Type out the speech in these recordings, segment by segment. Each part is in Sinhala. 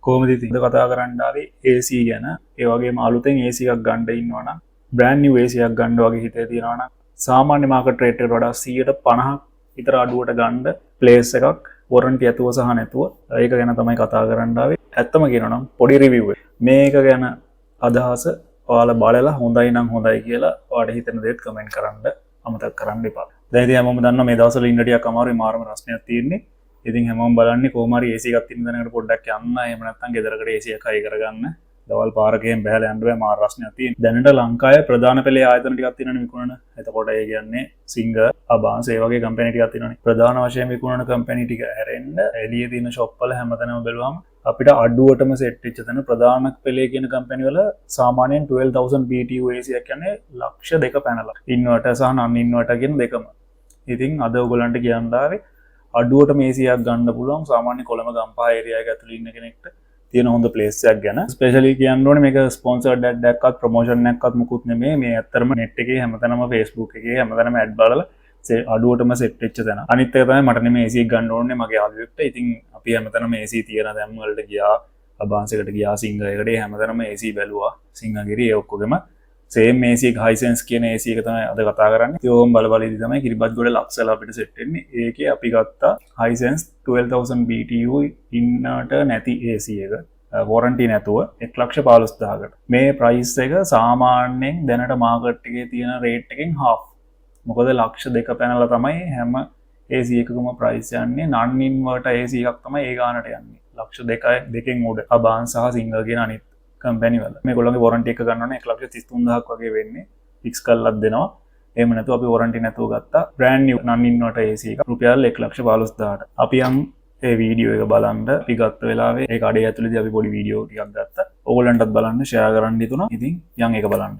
කොහොමද ඉතින් කතා කරන්න ආවේ AC ගැන. ඒ වගේම අලුතෙන් AC එකක් ගන්න ඉන්නවා නම් brand new AC එකක් ගන්න වගේ හිතේ තියනවා නම් සාමාන්‍ය මාකට් රේට් එකට වඩා 150ක් විතර අඩුවට ගන්න ප්ලේස් එකක් warranty ඇතුව සහ නැතුව ඒක ගැන තමයි කතා කරන්න ආවේ. ඇත්තම කියනවා නම් පොඩි review එක. මේක ගැන අදහස ඔයාලා බලලා හොඳයි නම් හොඳයි කියලා ඔයාලට හිතෙන දේත් කමෙන්ට් කරන්න අමතක කරන්න එපා. දැන් ඉතින් හැමෝම දන්නවා මේ දවස්වල ඉන්න ටිකක් අමාරුයි මාරම රස්නයක් තියෙන්නේ. ඉතින් හැමෝම බලන්නේ කොහොම හරි AC එකක් තියෙන තැනකට පොඩ්ඩක් යන්න. එහෙම නැත්නම් ගෙදරකට AC එකක් හයි කරගන්න. දවල් පාරකෙන් බහැලා යන්න බෑ මාර රස්නයක් තියෙන. දැනට ලංකාවේ ප්‍රධාන පෙළේ ආයතන ටිකක් තියෙනවනේ විකුණන. එතකොට ඒ කියන්නේ සිංගර්, අබාන්ස් ඒ වගේ කම්පැනි ටිකක් තියෙනවනේ. ප්‍රධාන වශයෙන් විකුණන කම්පැනි ටික හැරෙන්න එළියේ තියෙන ෂොප් වල හැමතැනම බැලුවම අපිට අඩුවටම සෙට් වෙච්ච තැන ප්‍රධාන පෙළේ කියන කම්පැනි වල සාමාන්‍යයෙන් 12000 BTU AC එකක් කියන්නේ ලක්ෂ 2 පැනලා. ඉන්වර්ටර් සහ නන් ඉන්වර්ටර් කියන දෙකම. ඉතින් අද ඔයගොල්ලන්ට කියන්න ආවේ අඩුවට AC එකක් ගන්න පුළුවන් සාමාන්‍ය කොළඹ ගම්පහ ඒරියා එක ඇතුළේ ඉන්න කෙනෙක්ට තියෙන හොඳ ප්ලේස් එකක් ගැන. ස්පෙෂලි කියන්න ඕනේ මේක ස්පොන්සර්ඩ් ඇඩ් එකක්වත් ප්‍රොමෝෂන් එකක්වත් මුකුත් නෙමෙයි. මේ ඇත්තටම net එකේ හැමතැනම Facebook එකේ හැමතැනම ඇඩ් බලලා අඩුවටම සෙට් වෙච්ච තැන. අනිත් එක තමයි මට නෙමෙයි AC එක ගන්න ඕනේ මගේ යාළුවෙක්ට. ඉතින් අපි හැමතැනම AC තියෙන තැන් වලට ගියා. අබාන්ස් එකට ගියා, සිංගර් එකට හැමතැනම AC බැලුවා. සිංහගිරි ඒ ඔක්කොගෙම සේම් AC එක Hisense කියන AC එක තමයි අද කතා කරන්නේ. ඉතින් ඕම් බලබලදී තමයි කිරිබත්ගොඩ ලක්සල අපිට සෙට් වෙන්නේ. ඒකේ අපි ගත්තා Hisense 12000 BTU ඉන්නට නැති AC එක. warranty නැතුව 115000කට. මේ price එක සාමාන්‍යයෙන් දැනට මාකට් එකේ තියෙන rate එකෙන් half. මොකද ලක්ෂ 2 පැනලා තමයි හැම AC එකකම price යන්නේ. non inverter AC එකක් තමයි ඒ ගානට යන්නේ. ලක්ෂ 2කින් උඩ. අබාන්ස් සහ සිංගර් කියන අනිත් කම්පැනි වල මේගොල්ලෝගේ warranty එක ගන්න ඕනේ 133000ක් වගේ වෙන්නේ fix කරලත් දෙනවා. එහෙම නැතුව අපි warranty නැතුව ගත්තා brand new non inverter AC එක රුපියල් 115000ට. අපි යම් ඒ වීඩියෝ එක බලන්න අපි ගත්ත වෙලාවේ ඒ කඩේ ඇතුළේදී අපි පොඩි වීඩියෝ ටිකක් ගත්තා. ඕගොල්ලන්ටත් බලන්න share කරන්න හිතුණා. ඉතින් යන් ඒක බලන්න.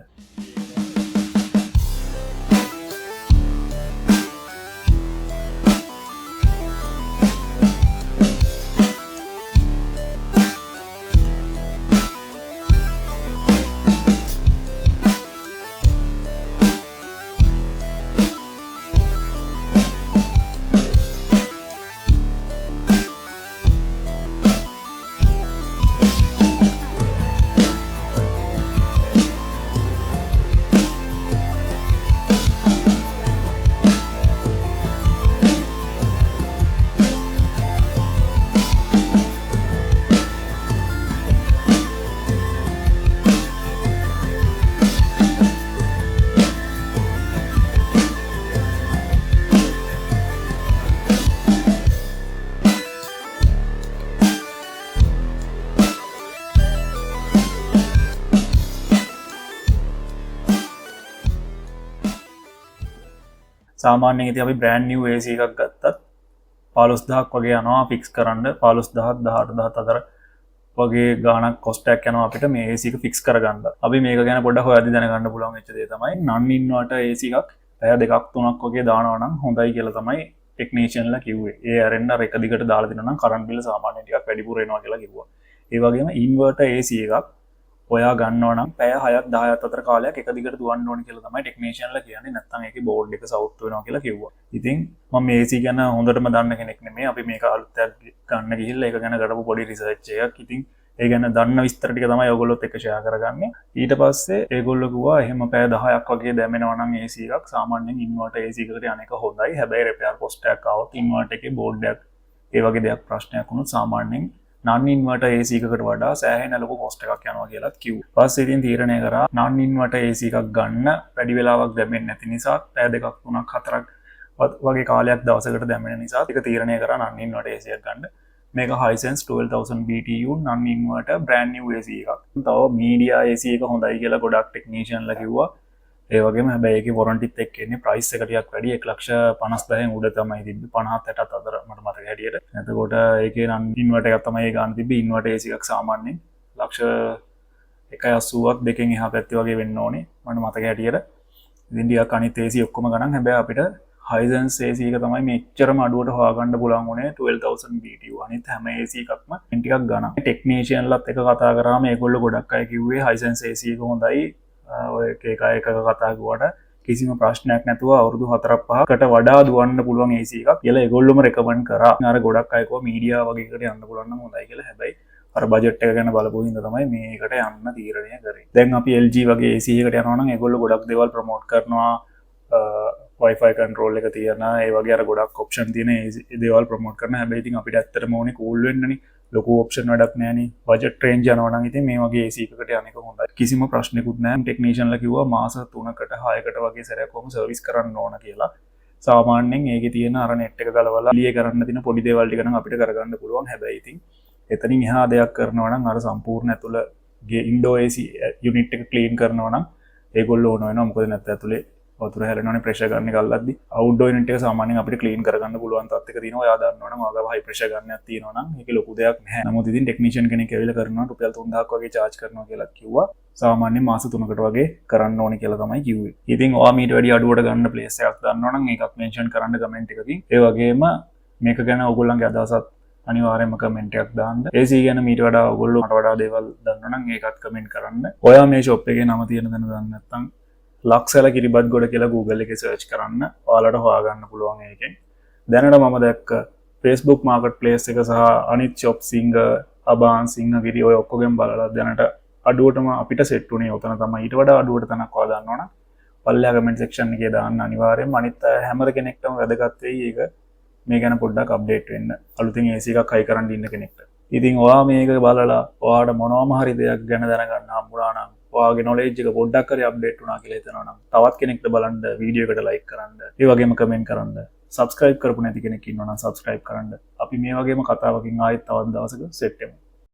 සාමාන්‍යයෙන් ඉතින් අපි brand new AC එකක් ගත්තත් 15000ක් වගේ යනවා fix කරන්න 15000 18000 අතර වගේ ගාණක් cost එකක් යනවා අපිට මේ AC එක fix කරගන්න. අපි මේක ගැන පොඩ්ඩක් හොයද්දි දැනගන්න පුළුවන් වෙච්ච දේ තමයි non inverter AC එකක් පැය 2ක් 3ක් වගේ දානවා නම් හොඳයි කියලා තමයි ටෙක්නීෂියන්ලා කිව්වේ. ඒ අරෙන්න එක දිගට දාලා දෙනවා නම් කරන්ට් බිල සාමාන්‍යයෙන් ටිකක් වැඩිපුර එනවා කියලා කිව්වා. ඒ වගේම inverter AC එකක් ඔයා ගන්නවා නම් පැය 6ක් 10ක් අතර කාලයක් එක දිගට දුවන්න ඕනේ කියලා තමයි ටෙක්නීෂියන්ලා කියන්නේ. නැත්නම් ඒකේ බෝඩ් එක සවුත් වෙනවා කියලා කිව්වා. ඉතින් මම මේ AC ගැන හොඳටම දන්න කෙනෙක් නෙමෙයි. අපි මේක අලුතෙන් ගන්න ගිහිල්ලා ඒක ගැන කරපු පොඩි රිසර්ච් එකක්. ඉතින් ඒ ගැන දන්න විස්තර ටික තමයි ඔයගොල්ලොත් එක්ක ෂෙයා කරගන්නේ. ඊට පස්සේ ඒගොල්ලෝ කිව්වා එහෙම පැය 10ක් වගේ දැමෙනවා නම් AC එකක් සාමාන්‍යයෙන් ඉන්වර්ටර් AC එකකට යන එක හොඳයි. හැබැයි රිපෙයාර් කොස්ට් එකක් ආවොත් ඉන්වර්ටර් එකේ බෝඩ් එකක් ඒ වගේ දෙයක් ප්‍රශ්නයක් වුණොත් සාමාන්‍යයෙන් non inverter AC එකකට වඩා සෑහෙන ලොකු cost එකක් යනවා කියලාත් කිව්වා. ඊපස්සේ ඉතින් තීරණය කරා non inverter AC එකක් ගන්න වැඩි වෙලාවක් දැම්මෙන්නේ නැති නිසා පැය 2ක් 3ක් 4ක් වගේ කාලයක් දවසකට දැම්මෙන නිසා ඒක තීරණය කරා non inverter AC එකක් ගන්න. මේක Hisense 12000 BTU non inverter brand new AC එකක්. තව media AC එක හොඳයි කියලා ගොඩක් ටෙක්නීෂියන්ලා කිව්වා. ඒ වගේම හැබැයි ඒකේ warrantyත් එක්ක එන්නේ price එක ටිකක් වැඩි 1,50,000න් උඩ තමයි තිබ්බේ 50-60ත් අතර මට මතක හැටියට. එතකොට ඒකේ නම් ඉන්වර්ටර් එකක් තමයි ඒ ගන්න තිබ්බේ. ඉන්වර්ටර් AC එකක් සාමාන්‍යයෙන් ලක්ෂ 180ක් දෙකෙන් එහා පැත්තේ වගේ වෙන්න ඕනේ මට මතක හැටියට. ඉතින් ටිකක් අනිත් AC ඔක්කොම ගණන් හැබැයි අපිට Hisense AC එක තමයි මෙච්චරම අඩුවට හොයාගන්න පුළුවන් උනේ 12000 BTU. අනිත් හැම AC එකක්ම ටිකක් ගණන්. ටෙක්නීෂියන්ලත් එක කතා කරාම ඒගොල්ලෝ ගොඩක් අය කිව්වේ Hisense AC එක හොඳයි. ඔය එක කතා කිව්වට කිසිම ප්‍රශ්නයක් නැතුව අවුරුදු 4-5කට වඩා දුවන්න පුළුවන් AC එකක් කියලා ඒගොල්ලොම රෙකමන්ඩ් කරා. අර ගොඩක් අය කිව්වා මීඩියා වගේ එකට යන්න පුළුවන් නම් හොඳයි කියලා. හැබැයි අර බජට් එක ගැන බලපු හින්දා තමයි මේකට යන්න තීරණය කරේ. දැන් අපි LG වගේ AC එකකට යනවා නම් ඒගොල්ලෝ ගොඩක් දේවල් ප්‍රොමෝට් කරනවා. Wi-Fi control එක තියෙන ඒ වගේ අර ගොඩක් ඔප්ෂන් තියෙන දේවල් ප්‍රොමෝට් කරන. හැබැයි ඉතින් අපිට ඇත්තටම ඕනේ කූල් වෙන්නනේ. ලොකු ඔප්ෂන් වැඩක් නෑනේ. බජට් රේන්ජ් යනවා නම් ඉතින් මේ වගේ AC එකකට යන එක හොඳයි. කිසිම ප්‍රශ්නකුත් නෑ. ටෙක්නීෂියන්ලා කිව්වා මාස 3කට 6කට වගේ සැරයක් කොහොම සර්විස් කරන්න ඕන කියලා. සාමාන්‍යයෙන් ඒකේ තියෙන අර net එක ගලවලා ලිය කරන්න තියෙන පොඩි දේවල් ටික නම් අපිට කරගන්න පුළුවන්. හැබැයි ඉතින් එතනින් එහා දෙයක් කරනවා නම් අර සම්පූර්ණ ඇතුළේ ඉන්ඩෝ AC යුනිට් එක ක්ලීන් කරනවා නම් ඒගොල්ලෝ ඕන වෙනවා. මොකද නැත්නම් ඇතුලේ වතුර හැලෙනවනේ ප්‍රෙෂර් ගන්න එක අල්ලද්දි. අවුට්ඩෝර් යුනිට් එක සාමාන්‍යයෙන් අපිට ක්ලීන් කරගන්න පුළුවන් තත්ත්වයක තියෙනවා. ඔයා දන්නවනම් ඔයාගේ හයි ප්‍රෙෂර් ගන්නයක් තියෙනවා නම් ඒක ලොකු දෙයක් නැහැ. නමුත් ඉතින් ටෙක්නීෂියන් කෙනෙක් ඇවිල්ලා කරනවා රුපියල් 3000ක් වගේ charge කරනවා කියලා කිව්වා. සාමාන්‍යයෙන් මාස 3කට වගේ කරන්න ඕනේ කියලා තමයි කිව්වේ. ඉතින් ඔයා මීට වැඩි අඩුවට ගන්න ප්ලේස් එකක් දන්නවනම් ඒකත් මෙන්ෂන් කරන්න කමෙන්ට් එකකින්. ඒ වගේම මේක ගැන ඔයගොල්ලන්ගේ අදහසත් අනිවාර්යයෙන්ම කමෙන්ට් එකක් දාන්න. AC ගැන මීට වඩා ඔයගොල්ලෝ මට වඩා දේවල් දන්නවනම් ඒකත් කමෙන්ට් කරන්න. ඔයා මේ shop එකේ නම තියෙන දන්න නැත්නම් ලක්සල කිරිබත් ගොඩ කියලා Google එකේ search කරන්න. ඔයාලට හොයාගන්න පුළුවන් ඒකෙන්. දැනට මම දැක්ක Facebook marketplace එක සහ අනිත් shop singer, අබාන් සිංහගිරි ඔය ඔක්කොගෙන් බලලා දැනට අඩුවටම අපිට සෙට් උනේ උතන තමයි. ඊට වඩා අඩුවට තනක් ඔයා දන්නවනම් පල්ලෙහා කමෙන්ට් section එකේ දාන්න අනිවාර්යයෙන්ම. අනිත් හැම කෙනෙක්ටම වැදගත් වෙයි ඒක මේ ගැන පොඩ්ඩක් අප්ඩේට් වෙන්න. අලුතින් AC එකක් හයි කරන් ඉන්න කෙනෙක්ට. ඉතින් ඔයා මේක බලලා ඔයාට මොනවාම හරි දෙයක් ගැන දැනගන්න හම්බුණා නම් ඔයාගේ knowledge එක පොඩ්ඩක් හරි අප්ඩේට් වුණා කියලා හිතනවා නම් තවත් කෙනෙක්ට බලන්න වීඩියෝ එකට like කරන්න. ඒ වගේම කමෙන්ට් කරන්න. subscribe කරපු නැති කෙනෙක් ඉන්නවා නම් subscribe කරන්න. අපි මේ වගේම කතාවකින් ආයෙත් තවත් දවසක සෙට් වෙමු.